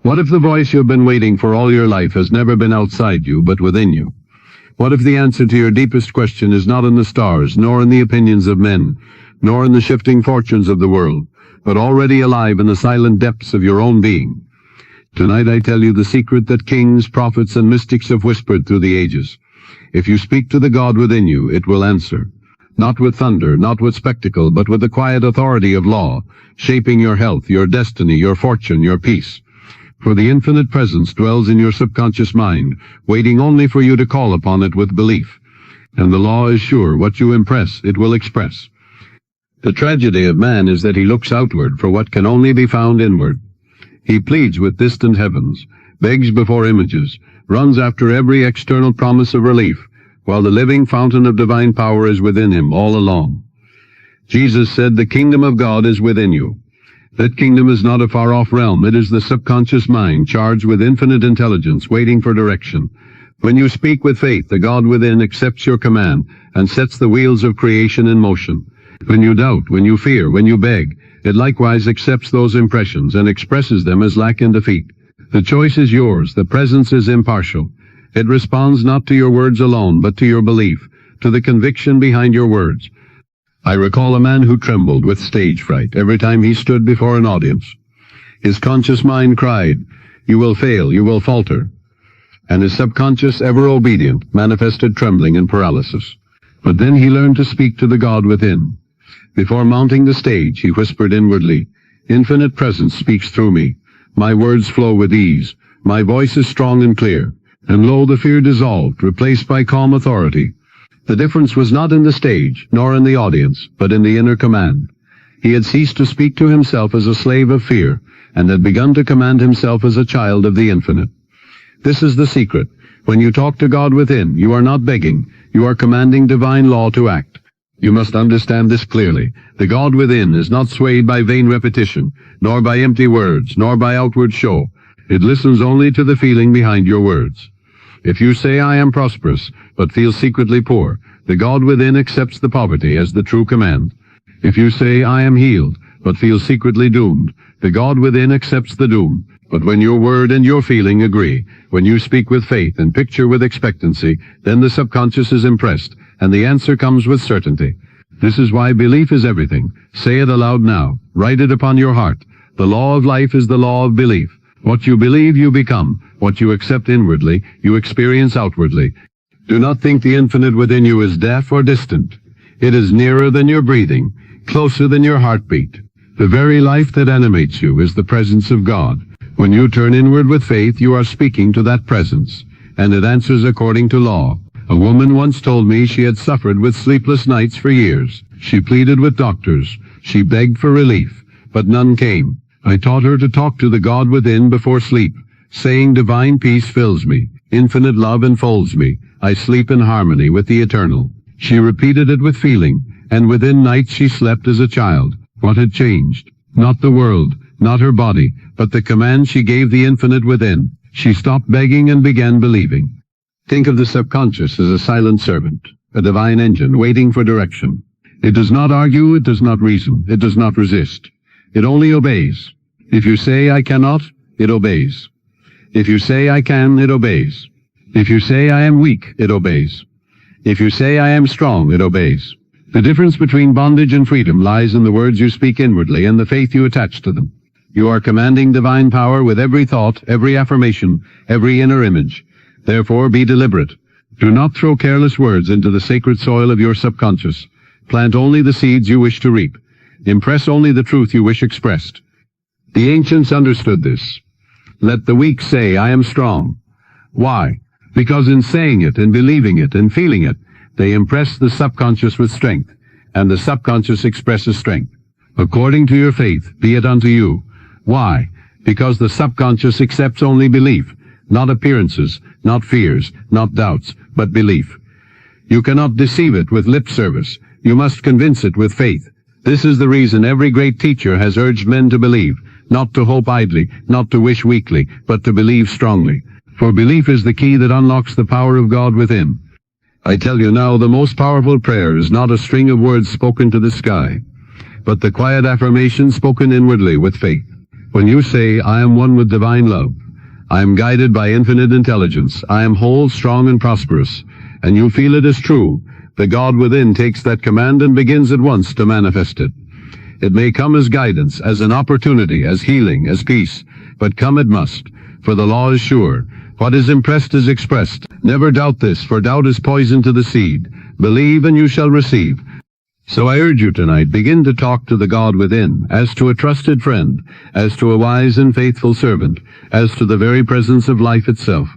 What if the voice you have been waiting for all your life has never been outside you, but within you? What if the answer to your deepest question is not in the stars, nor in the opinions of men, nor in the shifting fortunes of the world, but already alive in the silent depths of your own being? Tonight I tell you the secret that kings, prophets, and mystics have whispered through the ages. If you speak to the God within you, it will answer. Not with thunder, not with spectacle, but with the quiet authority of law, shaping your health, your destiny, your fortune, your peace. For the infinite presence dwells in your subconscious mind, waiting only for you to call upon it with belief. And the law is sure, what you impress, it will express. The tragedy of man is that he looks outward for what can only be found inward. He pleads with distant heavens, begs before images, runs after every external promise of relief, while the living fountain of divine power is within him all along. Jesus said, "The kingdom of God is within you." That kingdom is not a far-off realm. It is the subconscious mind, charged with infinite intelligence, waiting for direction. When you speak with faith, the God within accepts your command and sets the wheels of creation in motion. When you doubt, when you fear, when you beg, it likewise accepts those impressions and expresses them as lack and defeat. The choice is yours. The presence is impartial. It responds not to your words alone, but to your belief, to the conviction behind your words. I recall a man who trembled with stage fright every time he stood before an audience. His conscious mind cried, "You will fail, you will falter." And his subconscious, ever obedient, manifested trembling and paralysis. But then he learned to speak to the God within. Before mounting the stage, he whispered inwardly, "Infinite presence speaks through me. My words flow with ease. My voice is strong and clear." And lo, the fear dissolved, replaced by calm authority. The difference was not in the stage, nor in the audience, but in the inner command. He had ceased to speak to himself as a slave of fear, and had begun to command himself as a child of the infinite. This is the secret. When you talk to God within, you are not begging, you are commanding divine law to act. You must understand this clearly. The God within is not swayed by vain repetition, nor by empty words, nor by outward show. It listens only to the feeling behind your words. If you say, "I am prosperous," but feel secretly poor, the God within accepts the poverty as the true command. If you say, "I am healed," but feel secretly doomed, the God within accepts the doom. But when your word and your feeling agree, when you speak with faith and picture with expectancy, then the subconscious is impressed, and the answer comes with certainty. This is why belief is everything. Say it aloud now. Write it upon your heart. The law of life is the law of belief. What you believe, you become. What you accept inwardly, you experience outwardly. Do not think the infinite within you is deaf or distant. It is nearer than your breathing, closer than your heartbeat. The very life that animates you is the presence of God. When you turn inward with faith, you are speaking to that presence, and it answers according to law. A woman once told me she had suffered with sleepless nights for years. She pleaded with doctors. She begged for relief, but none came. I taught her to talk to the God within before sleep, saying, "Divine peace fills me. Infinite love enfolds me. I sleep in harmony with the eternal." She repeated it with feeling, and within nights she slept as a child. What had changed? Not the world, not her body, but the command she gave the infinite within. She stopped begging and began believing. Think of the subconscious as a silent servant, a divine engine waiting for direction. It does not argue, it does not reason, it does not resist. It only obeys. If you say, "I cannot," it obeys. If you say, "I can," it obeys. If you say, "I am weak," it obeys. If you say, "I am strong," it obeys. The difference between bondage and freedom lies in the words you speak inwardly and the faith you attach to them. You are commanding divine power with every thought, every affirmation, every inner image. Therefore, be deliberate. Do not throw careless words into the sacred soil of your subconscious. Plant only the seeds you wish to reap. Impress only the truth you wish expressed. The ancients understood this. Let the weak say, "I am strong." Why? Because in saying it and believing it and feeling it, they impress the subconscious with strength, and the subconscious expresses strength. According to your faith, be it unto you. Why? Because the subconscious accepts only belief, not appearances, not fears, not doubts, but belief. You cannot deceive it with lip service. You must convince it with faith. This is the reason every great teacher has urged men to believe, not to hope idly, not to wish weakly, but to believe strongly. For belief is the key that unlocks the power of God within. I tell you now, the most powerful prayer is not a string of words spoken to the sky, but the quiet affirmation spoken inwardly with faith. When you say, I am one with divine love, I am guided by infinite intelligence, I am whole, strong, and prosperous, and you feel it is true, the God within takes that command and begins at once to manifest it. It may come as guidance, as an opportunity, as healing, as peace, but come it must, for the law is sure. What is impressed is expressed. Never doubt this, for doubt is poison to the seed. Believe and you shall receive. So I urge you tonight, begin to talk to the God within, as to a trusted friend, as to a wise and faithful servant, as to the very presence of life itself.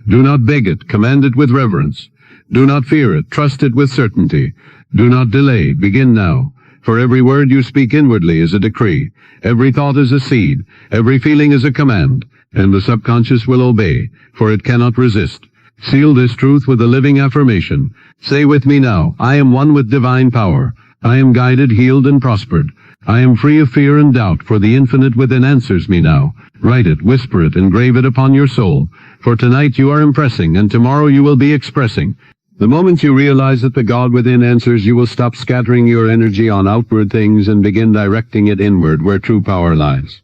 Do not beg it, command it with reverence. Do not fear it, trust it with certainty. Do not delay, begin now. For every word you speak inwardly is a decree. Every thought is a seed. Every feeling is a command. And the subconscious will obey, for it cannot resist. Seal this truth with a living affirmation. Say with me now, I am one with divine power. I am guided, healed, and prospered. I am free of fear and doubt, for the infinite within answers me now. Write it, whisper it, engrave it upon your soul. For tonight you are impressing, and tomorrow you will be expressing. The moment you realize that the God within answers, you will stop scattering your energy on outward things and begin directing it inward, where true power lies.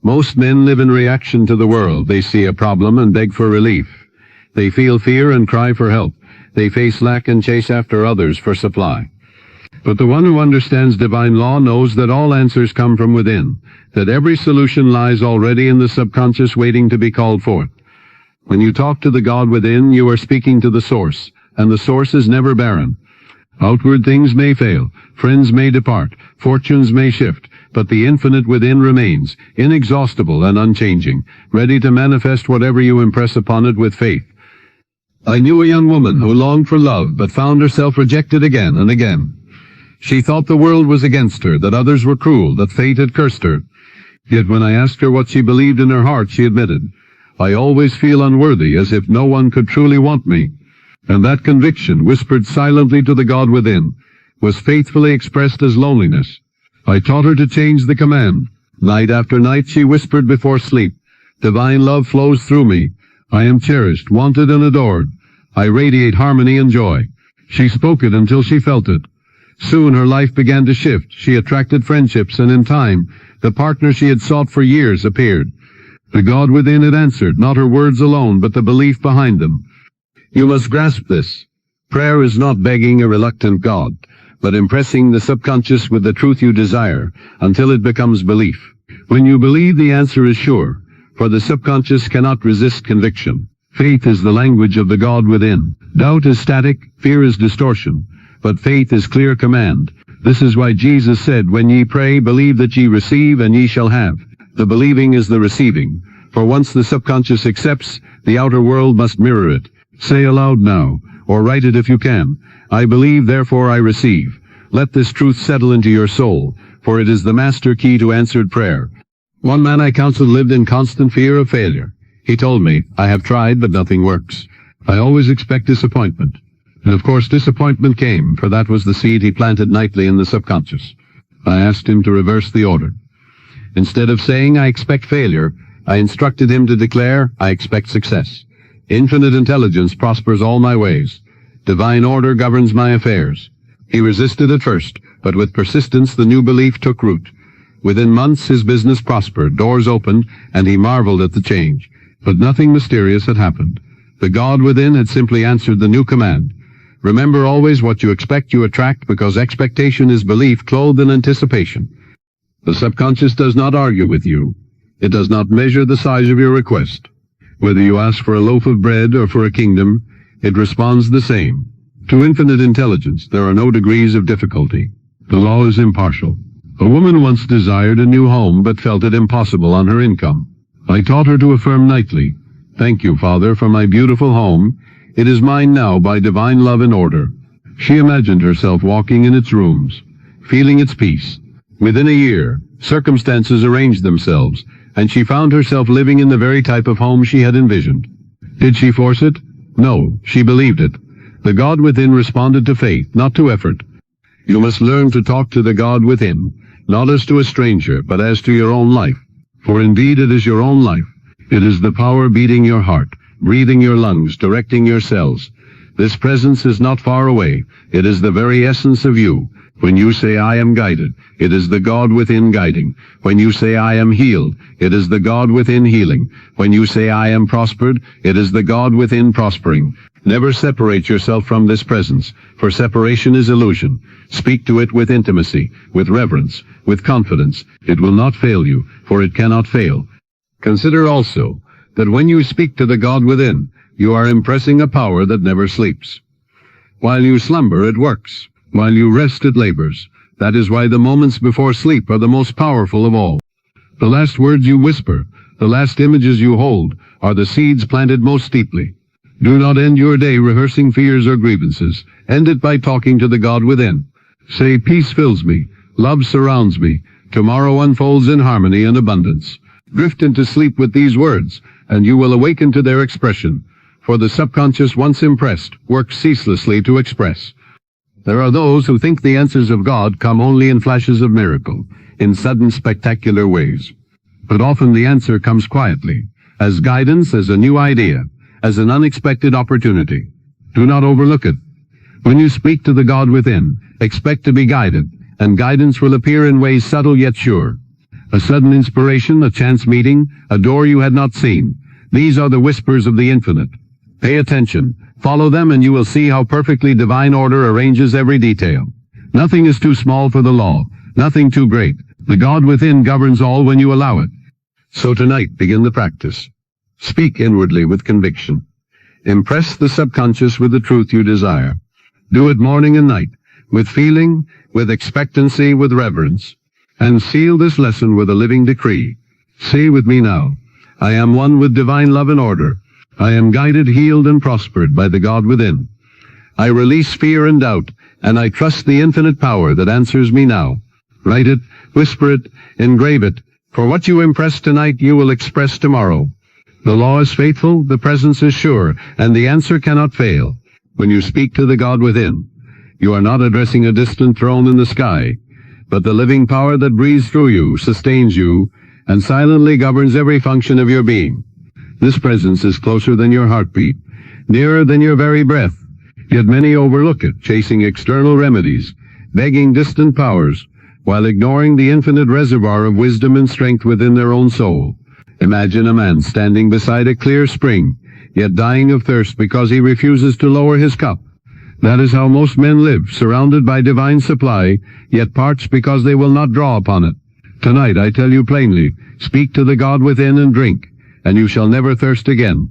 Most men live in reaction to the world. They see a problem and beg for relief. They feel fear and cry for help. They face lack and chase after others for supply. But the one who understands divine law knows that all answers come from within, that every solution lies already in the subconscious waiting to be called forth. When you talk to the God within, you are speaking to the source, and the source is never barren. Outward things may fail, friends may depart, fortunes may shift, but the infinite within remains, inexhaustible and unchanging, ready to manifest whatever you impress upon it with faith. I knew a young woman who longed for love, but found herself rejected again and again. She thought the world was against her, that others were cruel, that fate had cursed her. Yet when I asked her what she believed in her heart, she admitted, I always feel unworthy, as if no one could truly want me. And that conviction, whispered silently to the God within, was faithfully expressed as loneliness. I taught her to change the command. Night after night she whispered before sleep, divine love flows through me. I am cherished, wanted, and adored. I radiate harmony and joy. She spoke it until she felt it. Soon her life began to shift. She attracted friendships, and in time, the partner she had sought for years appeared. The God within had answered, not her words alone, but the belief behind them. You must grasp this. Prayer is not begging a reluctant God, but impressing the subconscious with the truth you desire until it becomes belief. When you believe, the answer is sure, for the subconscious cannot resist conviction. Faith is the language of the God within. Doubt is static, fear is distortion, but faith is clear command. This is why Jesus said, when ye pray, believe that ye receive, and ye shall have. The believing is the receiving, for once the subconscious accepts, the outer world must mirror it. Say aloud now, or write it if you can, I believe, therefore I receive. Let this truth settle into your soul, for it is the master key to answered prayer. One man I counseled lived in constant fear of failure. He told me, I have tried, but nothing works. I always expect disappointment. And of course disappointment came, for that was the seed he planted nightly in the subconscious. I asked him to reverse the order. Instead of saying, I expect failure, I instructed him to declare, I expect success. Infinite intelligence prospers all my ways. Divine order governs my affairs. He resisted at first, but with persistence the new belief took root. Within months his business prospered, doors opened, and he marveled at the change. But nothing mysterious had happened. The God within had simply answered the new command. Remember always, what you expect you attract, because expectation is belief clothed in anticipation. The subconscious does not argue with you. It does not measure the size of your request. Whether you ask for a loaf of bread or for a kingdom, it responds the same. To infinite intelligence, there are no degrees of difficulty. The law is impartial. A woman once desired a new home, but felt it impossible on her income. I taught her to affirm nightly, thank you, Father, for my beautiful home. It is mine now by divine love and order. She imagined herself walking in its rooms, feeling its peace. Within a year, circumstances arranged themselves, and she found herself living in the very type of home she had envisioned. Did she force it? No, she believed it. The God within responded to faith, not to effort. You must learn to talk to the God within, not as to a stranger, but as to your own life. For indeed it is your own life. It is the power beating your heart, breathing your lungs, directing your cells. This presence is not far away. It is the very essence of you. When you say, I am guided, it is the God within guiding. When you say, I am healed, it is the God within healing. When you say, I am prospered, it is the God within prospering. Never separate yourself from this presence, for separation is illusion. Speak to it with intimacy, with reverence, with confidence. It will not fail you, for it cannot fail. Consider also that when you speak to the God within, you are impressing a power that never sleeps. While you slumber, it works. While you rest, it labors. That is why the moments before sleep are the most powerful of all. The last words you whisper, the last images you hold, are the seeds planted most deeply. Do not end your day rehearsing fears or grievances. End it by talking to the God within. Say, peace fills me, love surrounds me, tomorrow unfolds in harmony and abundance. Drift into sleep with these words, and you will awaken to their expression. For the subconscious, once impressed, works ceaselessly to express. There are those who think the answers of God come only in flashes of miracle, in sudden spectacular ways. But often the answer comes quietly, as guidance, as a new idea, as an unexpected opportunity. Do not overlook it. When you speak to the God within, expect to be guided, and guidance will appear in ways subtle yet sure. A sudden inspiration, a chance meeting, a door you had not seen. These are the whispers of the infinite. Pay attention. Follow them and you will see how perfectly divine order arranges every detail. Nothing is too small for the law, nothing too great. The God within governs all when you allow it. So tonight, begin the practice. Speak inwardly with conviction. Impress the subconscious with the truth you desire. Do it morning and night, with feeling, with expectancy, with reverence. And seal this lesson with a living decree. Say with me now, I am one with divine love and order. I am guided, healed, and prospered by the God within. I release fear and doubt, and I trust the infinite power that answers me now. Write it, whisper it, engrave it, for what you impress tonight you will express tomorrow. The law is faithful, the presence is sure, and the answer cannot fail. When you speak to the God within, you are not addressing a distant throne in the sky, but the living power that breathes through you, sustains you, and silently governs every function of your being. This presence is closer than your heartbeat, nearer than your very breath. Yet many overlook it, chasing external remedies, begging distant powers, while ignoring the infinite reservoir of wisdom and strength within their own soul. Imagine a man standing beside a clear spring, yet dying of thirst because he refuses to lower his cup. That is how most men live, surrounded by divine supply, yet parched because they will not draw upon it. Tonight, I tell you plainly, speak to the God within and drink, and you shall never thirst again.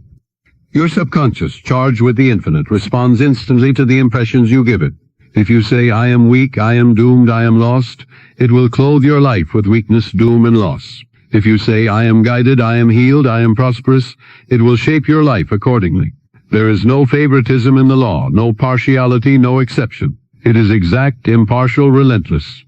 Your subconscious, charged with the infinite, responds instantly to the impressions you give it. If you say, I am weak, I am doomed, I am lost, it will clothe your life with weakness, doom, and loss. If you say, I am guided, I am healed, I am prosperous, it will shape your life accordingly. There is no favoritism in the law, no partiality, no exception. It is exact, impartial, relentless.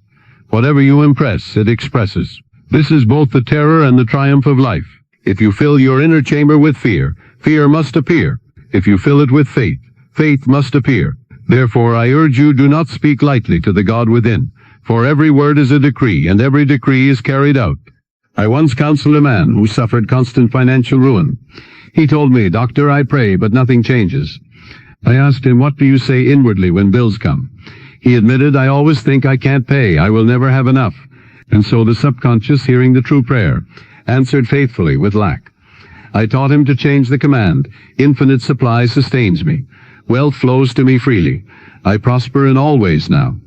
Whatever you impress, it expresses. This is both the terror and the triumph of life. If you fill your inner chamber with fear, fear must appear. If you fill it with faith, faith must appear. Therefore I urge you, do not speak lightly to the God within, for every word is a decree, and every decree is carried out. I once counseled a man who suffered constant financial ruin. He told me, Doctor, I pray, but nothing changes. I asked him, what do you say inwardly when bills come? He admitted, I always think I can't pay, I will never have enough. And so the subconscious, hearing the true prayer, answered faithfully with lack. I taught him to change the command. Infinite supply sustains me. Wealth flows to me freely. I prosper in all ways now.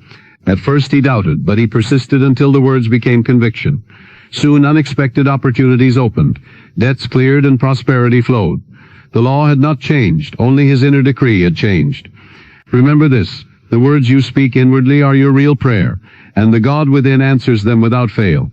At first he doubted, but he persisted until the words became conviction. Soon unexpected opportunities opened. Debts cleared and prosperity flowed. The law had not changed, only his inner decree had changed. Remember this, the words you speak inwardly are your real prayer, and the God within answers them without fail.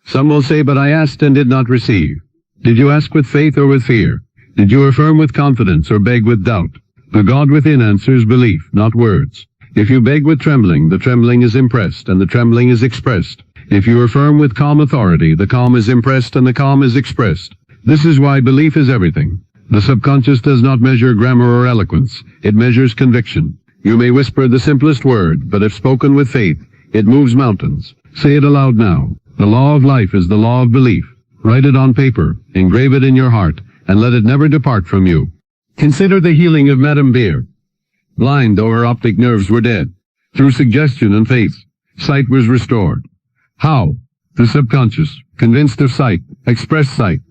Some will say, but I asked and did not receive. Did you ask with faith or with fear? Did you affirm with confidence or beg with doubt? The God within answers belief, not words. If you beg with trembling, the trembling is impressed, and the trembling is expressed. If you affirm with calm authority, the calm is impressed, and the calm is expressed. This is why belief is everything. The subconscious does not measure grammar or eloquence. It measures conviction. You may whisper the simplest word, but if spoken with faith, it moves mountains. Say it aloud now. The law of life is the law of belief. Write it on paper, engrave it in your heart, and let it never depart from you. Consider the healing of Madame Beer. Blind though her optic nerves were dead, through suggestion and faith, sight was restored. How? The subconscious, convinced of sight, expressed sight,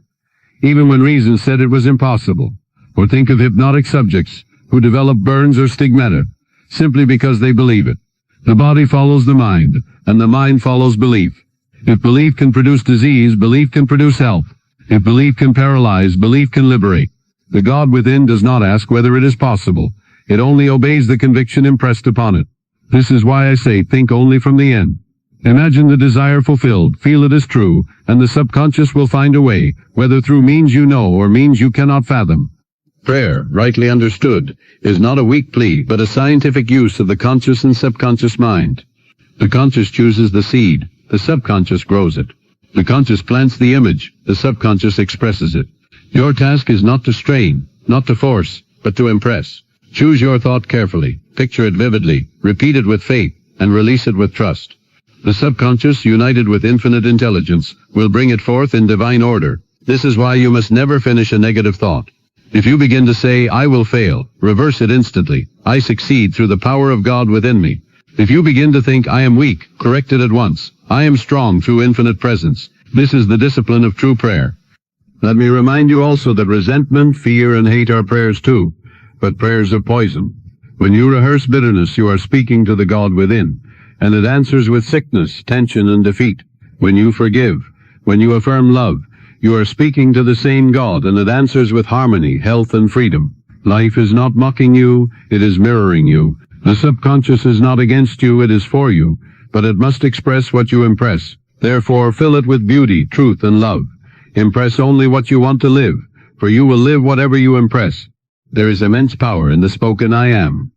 even when reason said it was impossible. Or think of hypnotic subjects who develop burns or stigmata, simply because they believe it. The body follows the mind, and the mind follows belief. If belief can produce disease, belief can produce health. If belief can paralyze, belief can liberate. The God within does not ask whether it is possible. It only obeys the conviction impressed upon it. This is why I say think only from the end. Imagine the desire fulfilled, feel it is true, and the subconscious will find a way, whether through means you know or means you cannot fathom. Prayer, rightly understood, is not a weak plea, but a scientific use of the conscious and subconscious mind. The conscious chooses the seed, the subconscious grows it. The conscious plants the image, the subconscious expresses it. Your task is not to strain, not to force, but to impress. Choose your thought carefully, picture it vividly, repeat it with faith, and release it with trust. The subconscious, united with infinite intelligence, will bring it forth in divine order. This is why you must never finish a negative thought. If you begin to say, I will fail, reverse it instantly. I succeed through the power of God within me. If you begin to think, I am weak, correct it at once. I am strong through infinite presence. This is the discipline of true prayer. Let me remind you also that resentment, fear, and hate are prayers too, but prayers of poison. When you rehearse bitterness, you are speaking to the God within, and it answers with sickness, tension, and defeat. When you forgive, when you affirm love, you are speaking to the same God, and it answers with harmony, health, and freedom. Life is not mocking you, it is mirroring you. The subconscious is not against you, it is for you, but it must express what you impress. Therefore, fill it with beauty, truth, and love. Impress only what you want to live, for you will live whatever you impress. There is immense power in the spoken I am.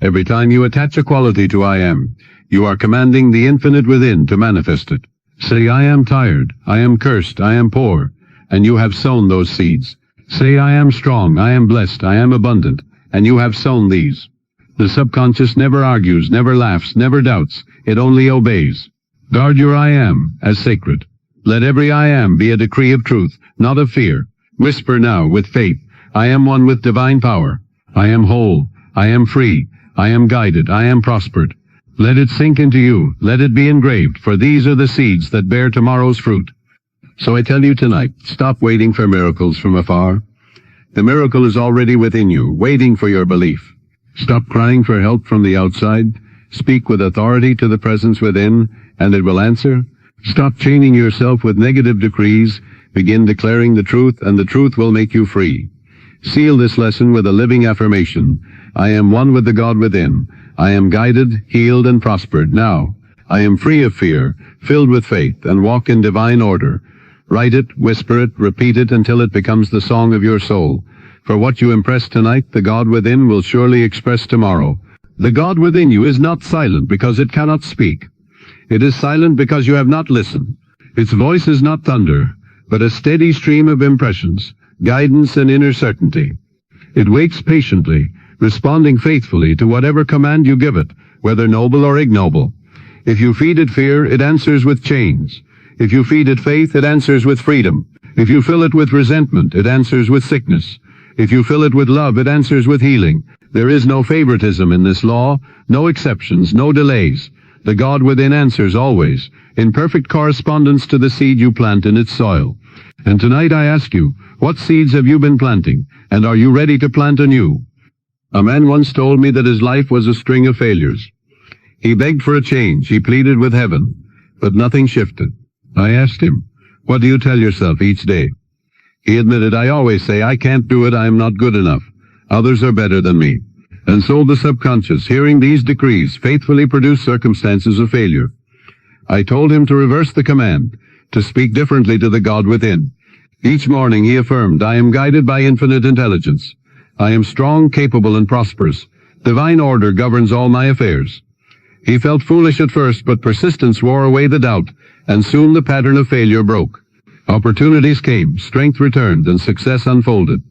Every time you attach a quality to I am, you are commanding the infinite within to manifest it. Say, I am tired, I am cursed, I am poor, and you have sown those seeds. Say, I am strong, I am blessed, I am abundant, and you have sown these. The subconscious never argues, never laughs, never doubts, it only obeys. Guard your I am as sacred. Let every I am be a decree of truth, not of fear. Whisper now with faith, I am one with divine power. I am whole, I am free, I am guided, I am prospered. Let it sink into you, let it be engraved, for these are the seeds that bear tomorrow's fruit. So I tell you tonight, stop waiting for miracles from afar. The miracle is already within you, waiting for your belief. Stop crying for help from the outside. Speak with authority to the presence within, and it will answer. Stop chaining yourself with negative decrees. Begin declaring the truth, and the truth will make you free. Seal this lesson with a living affirmation. I am one with the God within. I am guided, healed, and prospered now. I am free of fear, filled with faith, and walk in divine order. Write it, whisper it, repeat it until it becomes the song of your soul. For what you impress tonight, the God within will surely express tomorrow. The God within you is not silent because it cannot speak. It is silent because you have not listened. Its voice is not thunder, but a steady stream of impressions, guidance, and inner certainty. It waits patiently, responding faithfully to whatever command you give it, whether noble or ignoble. If you feed it fear, it answers with chains. If you feed it faith, it answers with freedom. If you fill it with resentment, it answers with sickness. If you fill it with love, it answers with healing. There is no favoritism in this law, no exceptions, no delays. The God within answers always, in perfect correspondence to the seed you plant in its soil. And tonight I ask you, what seeds have you been planting, and are you ready to plant anew? A man once told me that his life was a string of failures. He begged for a change, he pleaded with heaven, but nothing shifted. I asked him, what do you tell yourself each day? He admitted, I always say, I can't do it, I am not good enough. Others are better than me. And so the subconscious, hearing these decrees, faithfully produced circumstances of failure. I told him to reverse the command, to speak differently to the God within. Each morning he affirmed, I am guided by infinite intelligence. I am strong, capable, and prosperous. Divine order governs all my affairs. He felt foolish at first, but persistence wore away the doubt, and soon the pattern of failure broke. Opportunities came, strength returned, and success unfolded.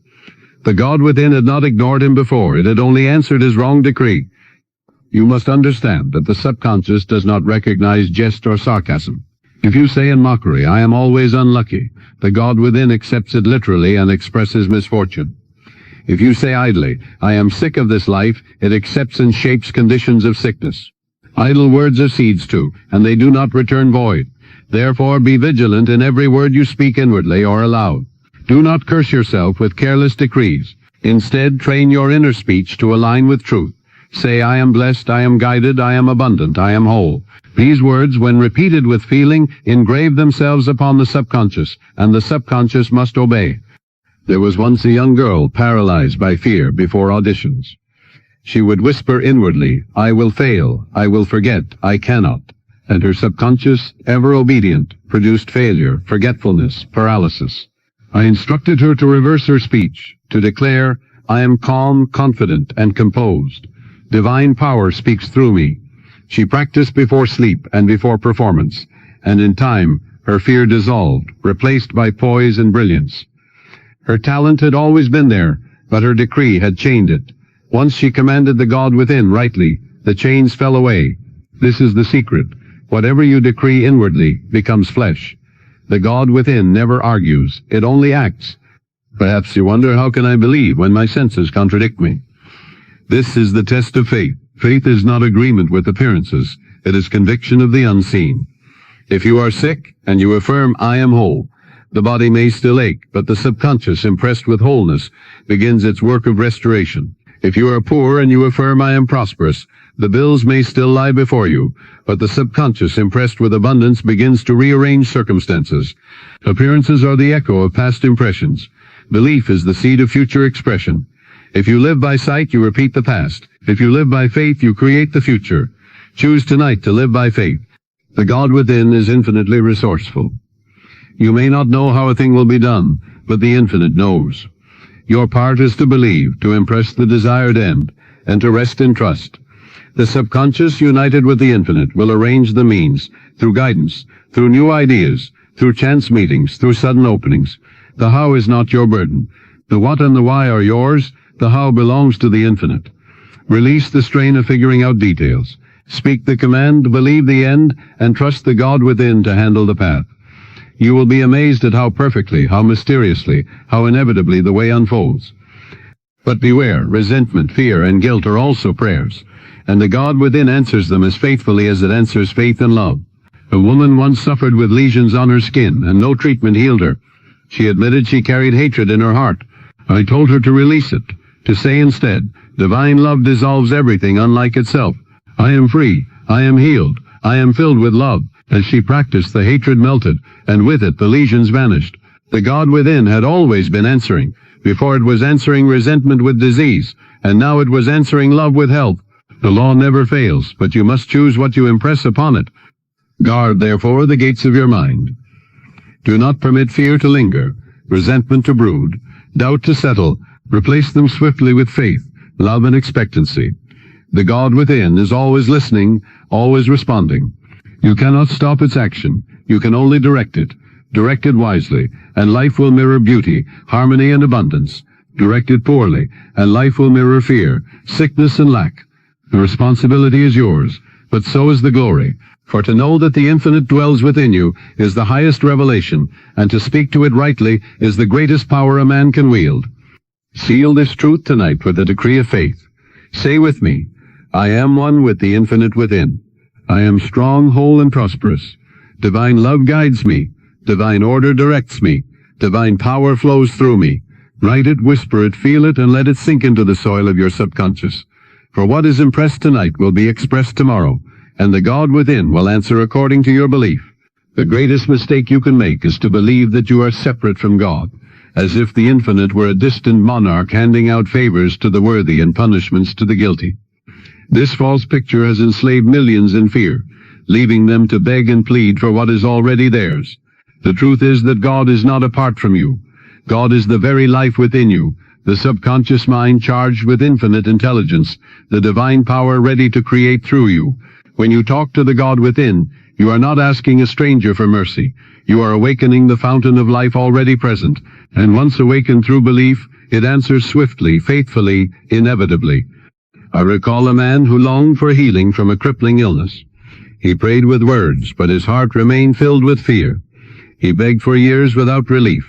The God within had not ignored him before, it had only answered his wrong decree. You must understand that the subconscious does not recognize jest or sarcasm. If you say in mockery, I am always unlucky, the God within accepts it literally and expresses misfortune. If you say idly, I am sick of this life, it accepts and shapes conditions of sickness. Idle words are seeds too, and they do not return void. Therefore be vigilant in every word you speak inwardly or aloud. Do not curse yourself with careless decrees. Instead, train your inner speech to align with truth. Say, I am blessed, I am guided, I am abundant, I am whole. These words, when repeated with feeling, engrave themselves upon the subconscious, and the subconscious must obey. There was once a young girl paralyzed by fear before auditions. She would whisper inwardly, I will fail, I will forget, I cannot. And her subconscious, ever obedient, produced failure, forgetfulness, paralysis. I instructed her to reverse her speech, to declare, I am calm, confident, and composed. Divine power speaks through me. She practiced before sleep and before performance, and in time, her fear dissolved, replaced by poise and brilliance. Her talent had always been there, but her decree had chained it. Once she commanded the God within rightly, the chains fell away. This is the secret. Whatever you decree inwardly becomes flesh. The God within never argues, it only acts. Perhaps you wonder, how can I believe when my senses contradict me? This is the test of faith. Faith is not agreement with appearances. It is conviction of the unseen. If you are sick and you affirm, I am whole, the body may still ache, but the subconscious, impressed with wholeness, begins its work of restoration. If you are poor and you affirm, I am prosperous, the bills may still lie before you, but the subconscious, impressed with abundance, begins to rearrange circumstances. Appearances are the echo of past impressions. Belief is the seed of future expression. If you live by sight, you repeat the past. If you live by faith, you create the future. Choose tonight to live by faith. The God within is infinitely resourceful. You may not know how a thing will be done, but the infinite knows. Your part is to believe, to impress the desired end, and to rest in trust. The subconscious, united with the infinite, will arrange the means, through guidance, through new ideas, through chance meetings, through sudden openings. The how is not your burden. The what and the why are yours. The how belongs to the infinite. Release the strain of figuring out details. Speak the command, believe the end, and trust the God within to handle the path. You will be amazed at how perfectly, how mysteriously, how inevitably the way unfolds. But beware, resentment, fear, and guilt are also prayers, and the God within answers them as faithfully as it answers faith and love. A woman once suffered with lesions on her skin, and no treatment healed her. She admitted she carried hatred in her heart. I told her to release it, to say instead, divine love dissolves everything unlike itself. I am free, I am healed, I am filled with love. As she practiced, the hatred melted, and with it the lesions vanished. The God within had always been answering. Before it was answering resentment with disease, and now it was answering love with health. The law never fails, but you must choose what you impress upon it. Guard, therefore, the gates of your mind. Do not permit fear to linger, resentment to brood, doubt to settle. Replace them swiftly with faith, love, and expectancy. The God within is always listening, always responding. You cannot stop its action. You can only direct it. Direct it wisely, and life will mirror beauty, harmony, and abundance. Direct it poorly, and life will mirror fear, sickness, and lack. The responsibility is yours, but so is the glory. For to know that the infinite dwells within you is the highest revelation, and to speak to it rightly is the greatest power a man can wield. Seal this truth tonight with a decree of faith. Say with me, I am one with the infinite within. I am strong, whole, and prosperous. Divine love guides me. Divine order directs me. Divine power flows through me. Write it, whisper it, feel it, and let it sink into the soil of your subconscious. For what is impressed tonight will be expressed tomorrow, and the God within will answer according to your belief. The greatest mistake you can make is to believe that you are separate from God, as if the infinite were a distant monarch handing out favors to the worthy and punishments to the guilty. This false picture has enslaved millions in fear, leaving them to beg and plead for what is already theirs. The truth is that God is not apart from you. God is the very life within you, the subconscious mind charged with infinite intelligence, the divine power ready to create through you. When you talk to the God within, you are not asking a stranger for mercy. You are awakening the fountain of life already present, and once awakened through belief, it answers swiftly, faithfully, inevitably. I recall a man who longed for healing from a crippling illness. He prayed with words, but his heart remained filled with fear. He begged for years without relief.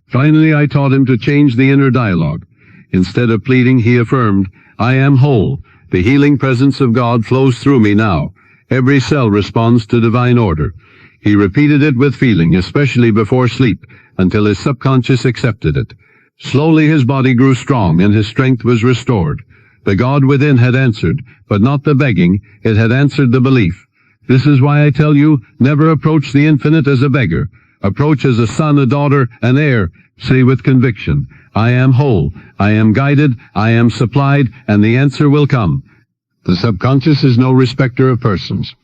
Finally, I taught him to change the inner dialogue. Instead of pleading, he affirmed, I am whole. The healing presence of God flows through me now. Every cell responds to divine order. He repeated it with feeling, especially before sleep, until his subconscious accepted it. Slowly his body grew strong and his strength was restored. The God within had answered, but not the begging, it had answered the belief. This is why I tell you, never approach the infinite as a beggar. Approach as a son, a daughter, an heir. Say with conviction, I am whole, I am guided, I am supplied, and the answer will come. The subconscious is no respecter of persons.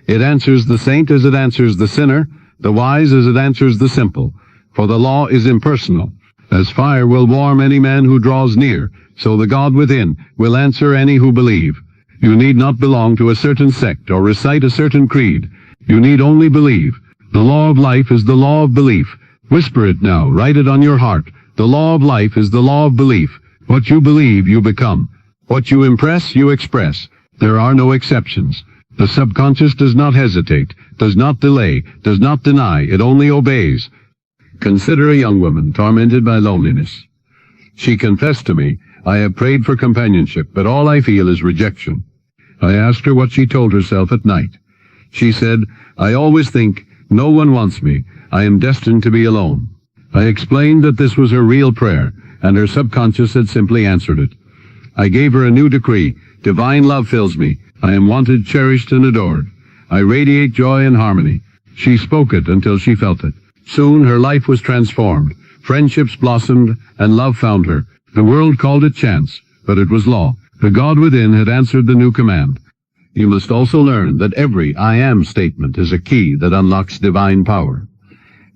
It answers the saint as it answers the sinner, the wise as it answers the simple. For the law is impersonal. As fire will warm any man who draws near, so the God within will answer any who believe. You need not belong to a certain sect or recite a certain creed. You need only believe. The law of life is the law of belief. Whisper it now, write it on your heart. The law of life is the law of belief. What you believe, you become. What you impress, you express. There are no exceptions. The subconscious does not hesitate, does not delay, does not deny, it only obeys. Consider a young woman tormented by loneliness. She confessed to me, I have prayed for companionship, but all I feel is rejection. I asked her what she told herself at night. She said, I always think, no one wants me, I am destined to be alone. I explained that this was her real prayer, and her subconscious had simply answered it. I gave her a new decree, divine love fills me, I am wanted, cherished, and adored. I radiate joy and harmony. She spoke it until she felt it. Soon her life was transformed, friendships blossomed, and love found her. The world called it chance, but it was law. The God within had answered the new command. You must also learn that every I am statement is a key that unlocks divine power.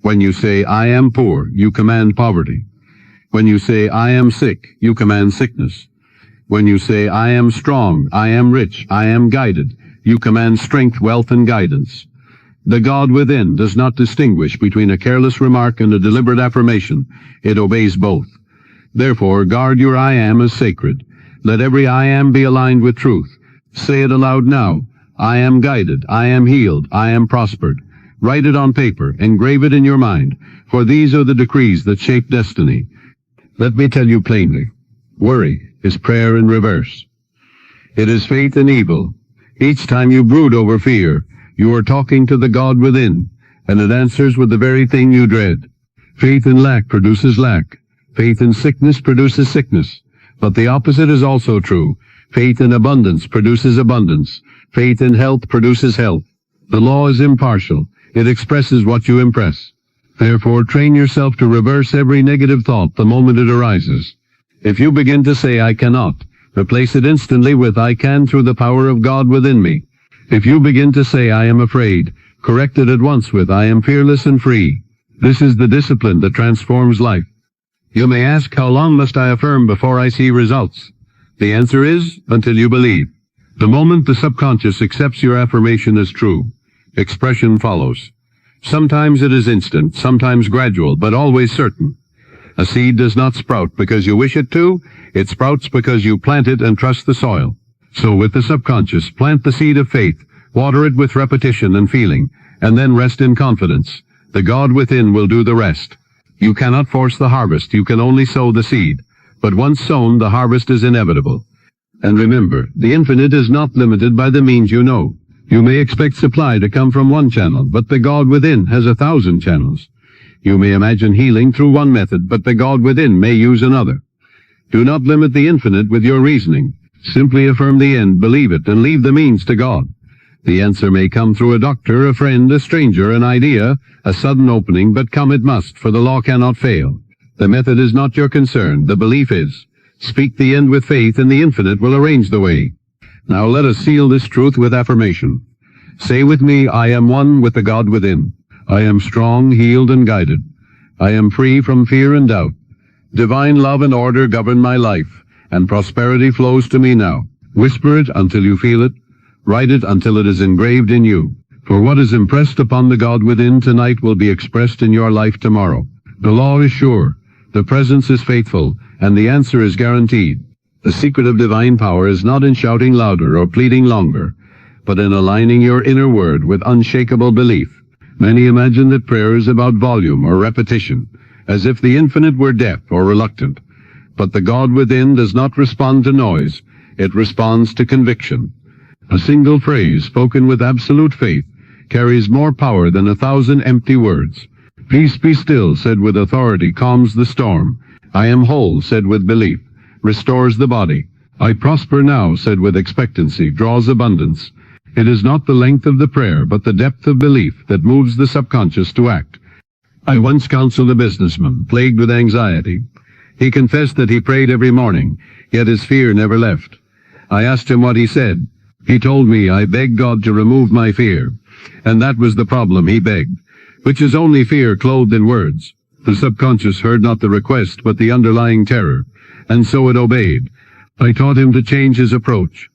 When you say I am poor, you command poverty. When you say I am sick, you command sickness. When you say I am strong, I am rich, I am guided, you command strength, wealth, and guidance. The God within does not distinguish between a careless remark and a deliberate affirmation. It obeys both. Therefore, guard your I am as sacred. Let every I am be aligned with truth. Say it aloud now. I am guided, I am healed, I am prospered. Write it on paper, engrave it in your mind, for these are the decrees that shape destiny. Let me tell you plainly, worry is prayer in reverse. It is faith in evil. Each time you brood over fear, you are talking to the God within, and it answers with the very thing you dread. Faith in lack produces lack. Faith in sickness produces sickness. But the opposite is also true. Faith in abundance produces abundance. Faith in health produces health. The law is impartial. It expresses what you impress. Therefore, train yourself to reverse every negative thought the moment it arises. If you begin to say, I cannot, replace it instantly with, I can through the power of God within me. If you begin to say, I am afraid, correct it at once with, I am fearless and free. This is the discipline that transforms life. You may ask, how long must I affirm before I see results? The answer is, until you believe. The moment the subconscious accepts your affirmation as true, expression follows. Sometimes it is instant, sometimes gradual, but always certain. A seed does not sprout because you wish it to, it sprouts because you plant it and trust the soil. So with the subconscious, plant the seed of faith, water it with repetition and feeling, and then rest in confidence. The God within will do the rest. You cannot force the harvest, you can only sow the seed. But once sown, the harvest is inevitable. And remember, the infinite is not limited by the means you know. You may expect supply to come from one channel, but the God within has 1,000 channels. You may imagine healing through one method, but the God within may use another. Do not limit the infinite with your reasoning. Simply affirm the end, believe it, and leave the means to God. The answer may come through a doctor, a friend, a stranger, an idea, a sudden opening, but come it must, for the law cannot fail. The method is not your concern, the belief is. Speak the end with faith, and the infinite will arrange the way. Now let us seal this truth with affirmation. Say with me, I am one with the God within. I am strong, healed, and guided. I am free from fear and doubt. Divine love and order govern my life, and prosperity flows to me now. Whisper it until you feel it. Write it until it is engraved in you. For what is impressed upon the God within tonight will be expressed in your life tomorrow. The law is sure, the presence is faithful, and the answer is guaranteed. The secret of divine power is not in shouting louder or pleading longer, but in aligning your inner word with unshakable belief. Many imagine that prayer is about volume or repetition, as if the infinite were deaf or reluctant. But the God within does not respond to noise. It responds to conviction. A single phrase spoken with absolute faith carries more power than 1,000 empty words. Peace be still, said with authority, calms the storm. I am whole, said with belief, restores the body. I prosper now, said with expectancy, draws abundance. It is not the length of the prayer, but the depth of belief that moves the subconscious to act. I once counseled a businessman plagued with anxiety. He confessed that he prayed every morning, yet his fear never left. I asked him what he said. He told me, I begged God to remove my fear. And that was the problem, he begged, which is only fear clothed in words. The subconscious heard not the request, but the underlying terror, and so it obeyed. I taught him to change his approach.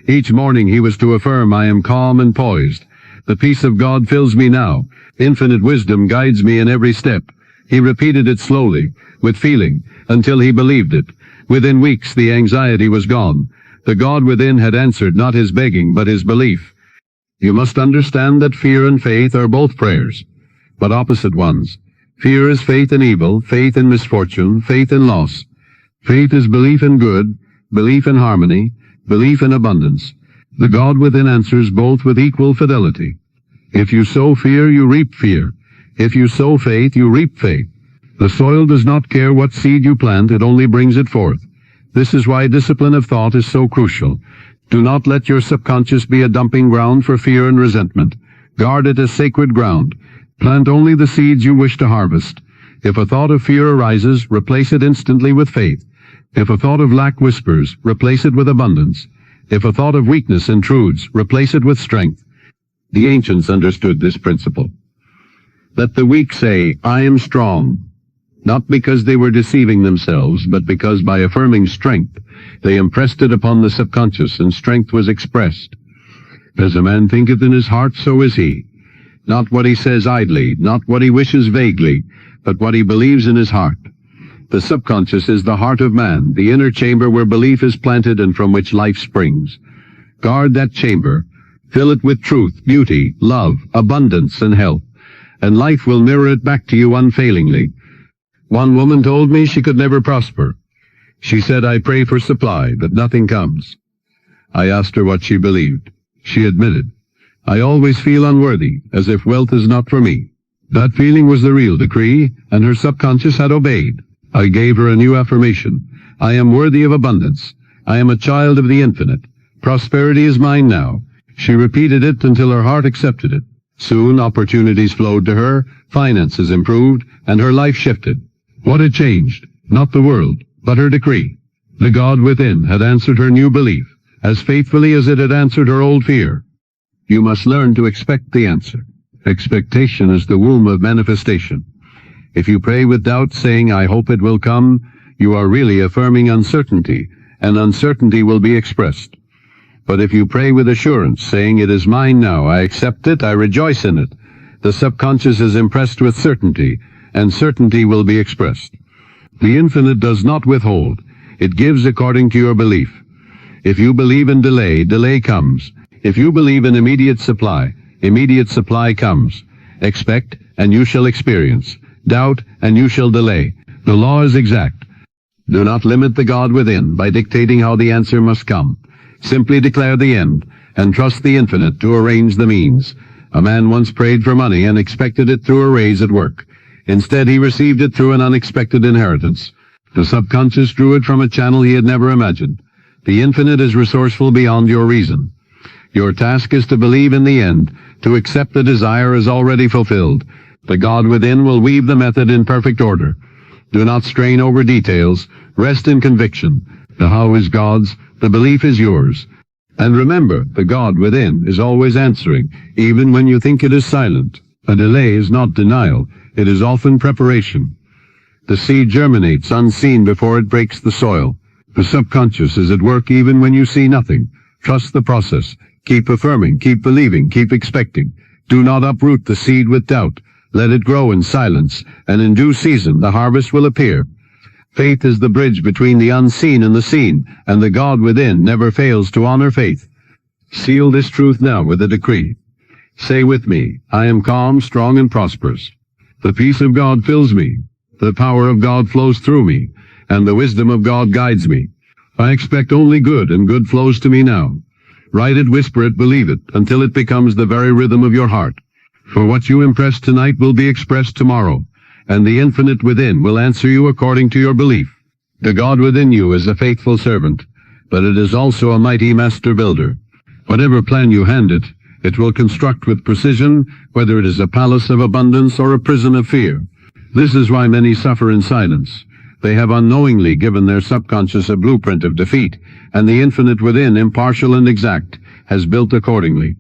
Each morning he was to affirm, I am calm and poised. The peace of God fills me now. Infinite wisdom guides me in every step. He repeated it slowly, with feeling, until he believed it. Within weeks the anxiety was gone. The God within had answered not his begging, but his belief. You must understand that fear and faith are both prayers, but opposite ones. Fear is faith in evil, faith in misfortune, faith in loss. Faith is belief in good, belief in harmony, belief in abundance. The God within answers both with equal fidelity. If you sow fear, you reap fear. If you sow faith, you reap faith. The soil does not care what seed you plant, it only brings it forth. This is why discipline of thought is so crucial. Do not let your subconscious be a dumping ground for fear and resentment. Guard it as sacred ground. Plant only the seeds you wish to harvest. If a thought of fear arises, replace it instantly with faith. If a thought of lack whispers, replace it with abundance. If a thought of weakness intrudes, replace it with strength. The ancients understood this principle. Let the weak say, I am strong, not because they were deceiving themselves, but because by affirming strength, they impressed it upon the subconscious, and strength was expressed. As a man thinketh in his heart, so is he. Not what he says idly, not what he wishes vaguely, but what he believes in his heart. The subconscious is the heart of man, the inner chamber where belief is planted and from which life springs. Guard that chamber. Fill it with truth, beauty, love, abundance, and health, and life will mirror it back to you unfailingly. One woman told me she could never prosper. She said, I pray for supply, but nothing comes. I asked her what she believed. She admitted, I always feel unworthy, as if wealth is not for me. That feeling was the real decree, and her subconscious had obeyed. I gave her a new affirmation. I am worthy of abundance. I am a child of the infinite. Prosperity is mine now. She repeated it until her heart accepted it. Soon opportunities flowed to her, finances improved, and her life shifted. What had changed? Not the world, but her decree. The God within had answered her new belief, as faithfully as it had answered her old fear. You must learn to expect the answer. Expectation is the womb of manifestation. If you pray with doubt, saying, I hope it will come, you are really affirming uncertainty, and uncertainty will be expressed. But if you pray with assurance, saying, it is mine now, I accept it, I rejoice in it, the subconscious is impressed with certainty, and certainty will be expressed. The infinite does not withhold. It gives according to your belief. If you believe in delay, delay comes. If you believe in immediate supply comes. Expect, and you shall experience. Doubt, and you shall delay. The law is exact. Do not limit the God within by dictating how the answer must come. Simply declare the end, and trust the infinite to arrange the means. A man once prayed for money and expected it through a raise at work. Instead, he received it through an unexpected inheritance. The subconscious drew it from a channel he had never imagined. The infinite is resourceful beyond your reason. Your task is to believe in the end, to accept the desire as already fulfilled. The God within will weave the method in perfect order. Do not strain over details. Rest in conviction. The how is God's, the belief is yours. And remember, the God within is always answering, even when you think it is silent. A delay is not denial. It is often preparation. The seed germinates unseen before it breaks the soil. The subconscious is at work even when you see nothing. Trust the process. Keep affirming, keep believing, keep expecting. Do not uproot the seed with doubt. Let it grow in silence, and in due season the harvest will appear. Faith is the bridge between the unseen and the seen, and the God within never fails to honor faith. Seal this truth now with a decree. Say with me, I am calm, strong, and prosperous. The peace of God fills me. The power of God flows through me. and the wisdom of God guides me. I expect only good, and good flows to me now. Write it, whisper it, believe it, until it becomes the very rhythm of your heart. For what you impress tonight will be expressed tomorrow, and the infinite within will answer you according to your belief. The God within you is a faithful servant, but it is also a mighty master builder. Whatever plan you hand it, it will construct with precision, whether it is a palace of abundance or a prison of fear. This is why many suffer in silence. They have unknowingly given their subconscious a blueprint of defeat, and the infinite within, impartial and exact, has built accordingly.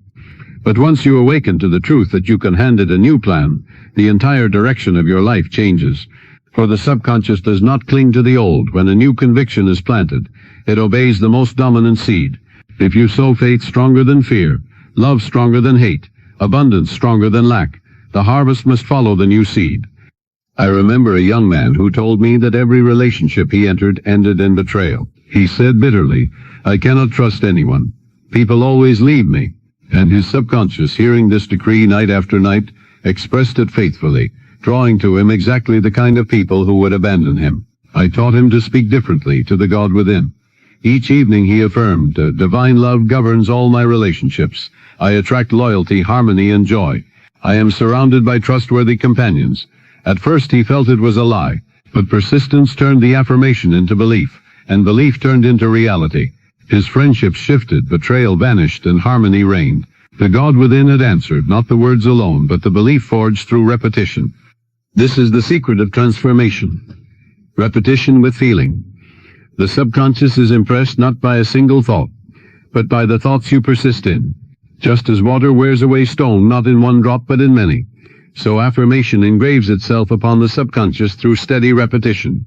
But once you awaken to the truth that you can hand it a new plan, the entire direction of your life changes. For the subconscious does not cling to the old. When a new conviction is planted, it obeys the most dominant seed. If you sow faith stronger than fear, love stronger than hate, abundance stronger than lack, the harvest must follow the new seed. I remember a young man who told me that every relationship he entered ended in betrayal. He said bitterly, "I cannot trust anyone. People always leave me." And his subconscious, hearing this decree night after night, expressed it faithfully, drawing to him exactly the kind of people who would abandon him. I taught him to speak differently to the God within. Each evening he affirmed, "Divine love governs all my relationships. I attract loyalty, harmony, and joy. I am surrounded by trustworthy companions." At first he felt it was a lie, but persistence turned the affirmation into belief, and belief turned into reality. His friendships shifted, betrayal vanished, and harmony reigned. The God within had answered, not the words alone, but the belief forged through repetition. This is the secret of transformation. Repetition with feeling. The subconscious is impressed not by a single thought, but by the thoughts you persist in. Just as water wears away stone, not in one drop, but in many, so affirmation engraves itself upon the subconscious through steady repetition.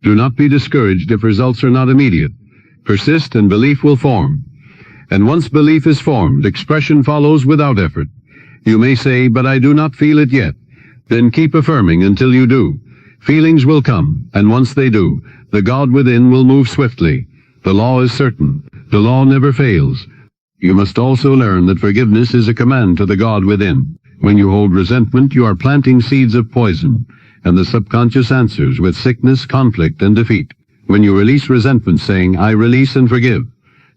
Do not be discouraged if results are not immediate. Persist and belief will form. And once belief is formed, expression follows without effort. You may say, "But I do not feel it yet." Then keep affirming until you do. Feelings will come, and once they do, the God within will move swiftly. The law is certain. The law never fails. You must also learn that forgiveness is a command to the God within. When you hold resentment, you are planting seeds of poison, and the subconscious answers with sickness, conflict, and defeat. When you release resentment, saying, "I release and forgive.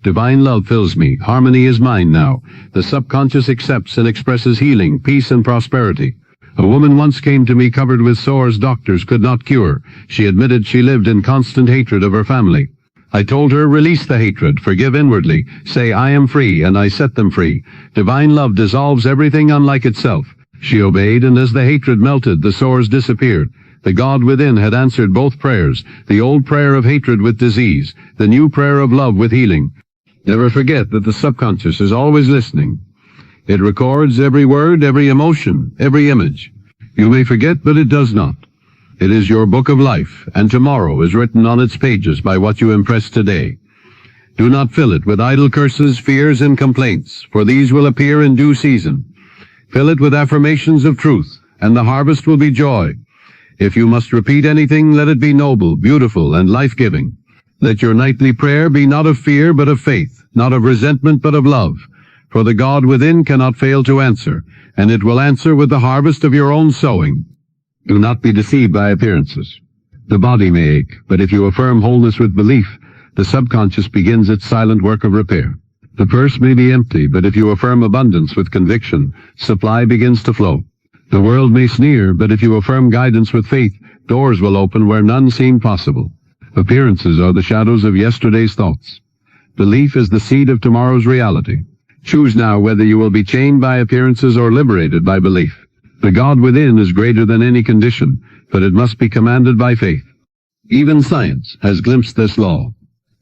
Divine love fills me. Harmony is mine now," the subconscious accepts and expresses healing, peace, and prosperity. A woman once came to me covered with sores doctors could not cure. She admitted she lived in constant hatred of her family. I told her, "Release the hatred, forgive inwardly, say, 'I am free,' and I set them free. Divine love dissolves everything unlike itself." She obeyed, and as the hatred melted, the sores disappeared. The God within had answered both prayers, the old prayer of hatred with disease, the new prayer of love with healing. Never forget that the subconscious is always listening. It records every word, every emotion, every image. You may forget, but it does not. It is your book of life, and tomorrow is written on its pages by what you impress today. Do not fill it with idle curses, fears, and complaints, for these will appear in due season. Fill it with affirmations of truth, and the harvest will be joy. If you must repeat anything, let it be noble, beautiful, and life-giving. Let your nightly prayer be not of fear, but of faith, not of resentment, but of love. For the God within cannot fail to answer, and it will answer with the harvest of your own sowing. Do not be deceived by appearances. The body may ache, but if you affirm wholeness with belief, the subconscious begins its silent work of repair. The purse may be empty, but if you affirm abundance with conviction, supply begins to flow. The world may sneer, but if you affirm guidance with faith, doors will open where none seemed possible. Appearances are the shadows of yesterday's thoughts. Belief is the seed of tomorrow's reality. Choose now whether you will be chained by appearances or liberated by belief. The God within is greater than any condition, but it must be commanded by faith. Even science has glimpsed this law.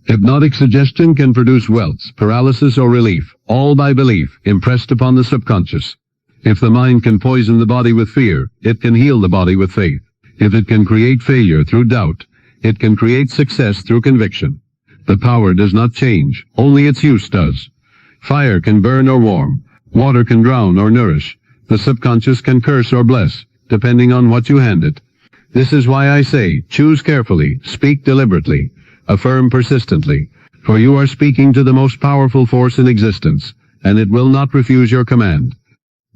Hypnotic suggestion can produce wealth, paralysis, or relief, all by belief, impressed upon the subconscious. If the mind can poison the body with fear, it can heal the body with faith. If it can create failure through doubt, it can create success through conviction. The power does not change, only its use does. Fire can burn or warm, water can drown or nourish. The subconscious can curse or bless, depending on what you hand it. This is why I say, choose carefully, speak deliberately, affirm persistently, for you are speaking to the most powerful force in existence, and it will not refuse your command.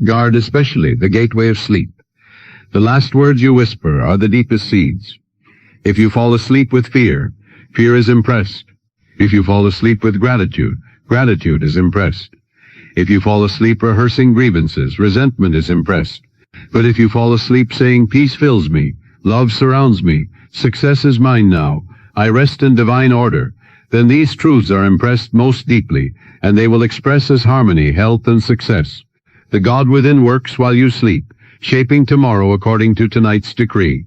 Guard especially the gateway of sleep. The last words you whisper are the deepest seeds. If you fall asleep with fear, fear is impressed. If you fall asleep with gratitude, gratitude is impressed. If you fall asleep rehearsing grievances, resentment is impressed. But if you fall asleep saying, peace fills me, love surrounds me, success is mine now, I rest in divine order, then these truths are impressed most deeply, and they will express as harmony, health, and success. The God within works while you sleep, shaping tomorrow according to tonight's decree.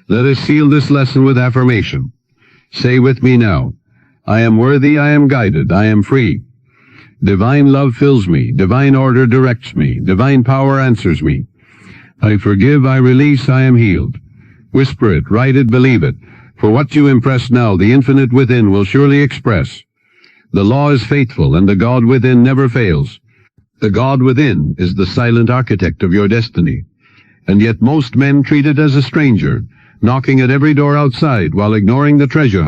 Let us seal this lesson with affirmation. Say with me now, I am worthy, I am guided, I am free. Divine love fills me, divine order directs me, divine power answers me. I forgive, I release, I am healed. Whisper it, write it, believe it. For what you impress now, the infinite within will surely express. The law is faithful, and the God within never fails. The God within is the silent architect of your destiny. And yet most men treat it as a stranger, knocking at every door outside while ignoring the treasure house.